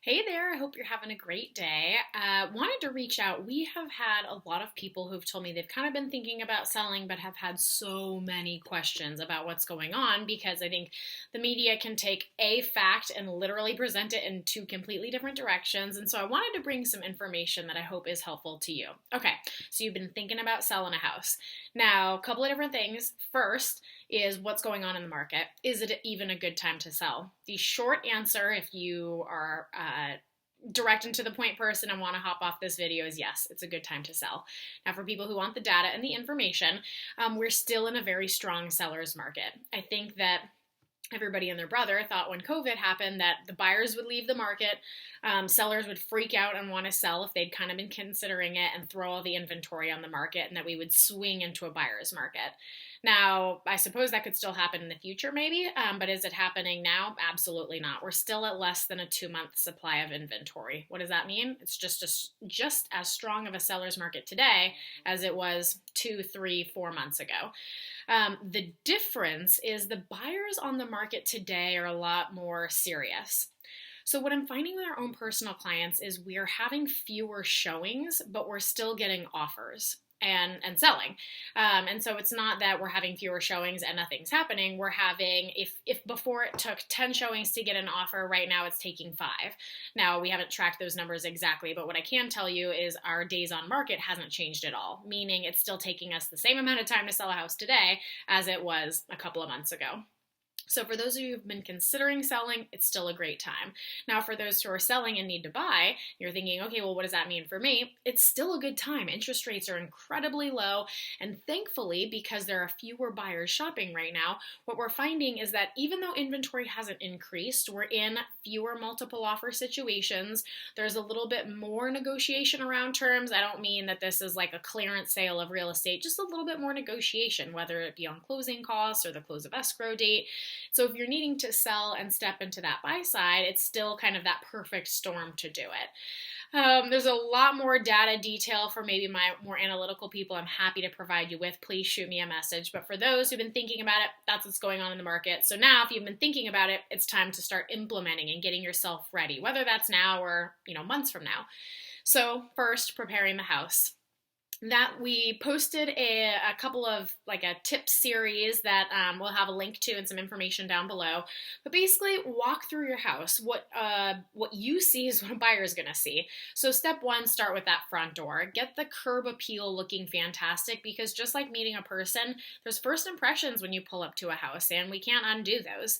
Hey there, I hope you're having a great day. Wanted to reach out. We have had a lot of people who've told me they've kind of been thinking about selling, but have had so many questions about what's going on because I think the media can take a fact and literally present it in two completely different directions. And so I wanted to bring some information that I hope is helpful to you. Okay, so you've been thinking about selling a house. Now, a couple of different things. First, is what's going on in the market. Is it even a good time to sell? The short answer, if you are direct and to the point person and want to hop off this video, is yes, it's a good time to sell. Now, for people who want the data and the information, we're still in a very strong seller's market. I think that everybody and their brother thought when COVID happened that the buyers would leave the market, sellers would freak out and want to sell if they'd kind of been considering it and throw all the inventory on the market, and that we would swing into a buyer's market. Now, I suppose that could still happen in the future, maybe, but is it happening now? Absolutely not. We're still at less than a 2-month supply of inventory. What does that mean? It's just as strong of a seller's market today as it was 2, 3, 4 months ago. The difference is the buyers on the market today are a lot more serious. So what I'm finding with our own personal clients is we're having fewer showings, but we're still getting offers and selling. And so it's not that we're having fewer showings and nothing's happening. We're having, if before it took 10 showings to get an offer, right now it's taking 5. Now, we haven't tracked those numbers exactly, but what I can tell you is our days on market hasn't changed at all, meaning it's still taking us the same amount of time to sell a house today as it was a couple of months ago. So for those of you who've been considering selling, it's still a great time. Now, for those who are selling and need to buy, you're thinking, okay, well, what does that mean for me? It's still a good time. Interest rates are incredibly low. And thankfully, because there are fewer buyers shopping right now, what we're finding is that even though inventory hasn't increased, we're in fewer multiple offer situations. There's a little bit more negotiation around terms. I don't mean that this is like a clearance sale of real estate, just a little bit more negotiation, whether it be on closing costs or the close of escrow date. So if you're needing to sell and step into that buy side, it's still kind of that perfect storm to do it. There's a lot more data detail for maybe my more analytical people I'm happy to provide you with. Please shoot me a message. But for those who've been thinking about it, that's what's going on in the market. So now if you've been thinking about it, it's time to start implementing and getting yourself ready, whether that's now or, months from now. So first, preparing the house. That we posted a couple of like a tip series that we'll have a link to and some information down below. But basically, walk through your house. What you see is what a buyer is going to see. So step 1, start with that front door. Get the curb appeal looking fantastic, because just like meeting a person, there's first impressions when you pull up to a house, and we can't undo those.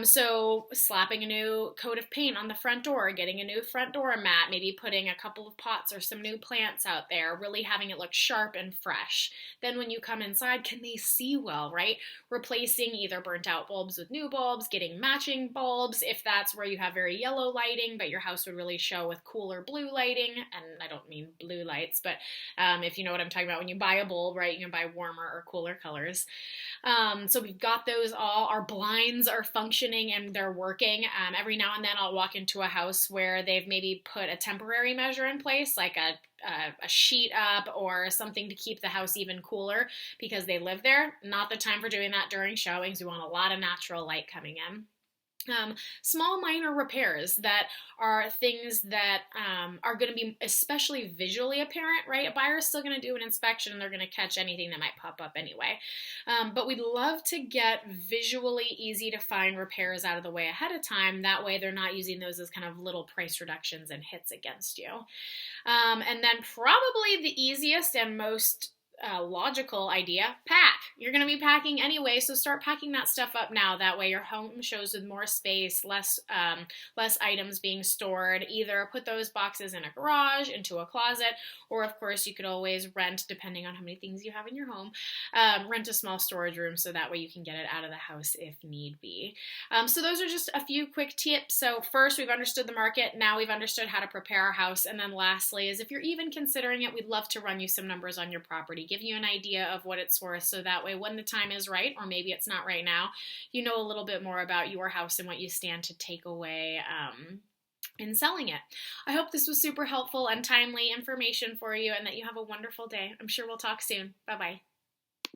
So slapping a new coat of paint on the front door, getting a new front door mat, maybe putting a couple of pots or some new plants out there, really having it look sharp and fresh. Then when you come inside, can they see well, right? Replacing either burnt out bulbs with new bulbs, getting matching bulbs, if that's where you have very yellow lighting, but your house would really show with cooler blue lighting. And I don't mean blue lights, but if you know what I'm talking about, when you buy a bulb, right, you can buy warmer or cooler colors. So we've got those all. Our blinds are functioning and they're working. Every now and then I'll walk into a house where they've maybe put a temporary measure in place, like a sheet up or something to keep the house even cooler because they live there. Not the time for doing that during showings. We want a lot of natural light coming in. Small minor repairs that are things that are going to be especially visually apparent, right? A buyer is still going to do an inspection and they're going to catch anything that might pop up anyway. But we'd love to get visually easy to find repairs out of the way ahead of time. That way they're not using those as kind of little price reductions and hits against you. And then probably the easiest and most logical idea, pack. You're going to be packing anyway, so start packing that stuff up now. That way your home shows with more space, less items being stored. Either put those boxes in a garage, into a closet, or of course you could always rent, depending on how many things you have in your home, rent a small storage room so that way you can get it out of the house if need be. So those are just a few quick tips. So first, we've understood the market. Now we've understood how to prepare our house. And then lastly is if you're even considering it, we'd love to run you some numbers on your property, give you an idea of what it's worth, so that way when the time is right, or maybe it's not right now, you know a little bit more about your house and what you stand to take away in selling it. I hope this was super helpful and timely information for you, and that you have a wonderful day. I'm sure we'll talk soon. Bye-bye.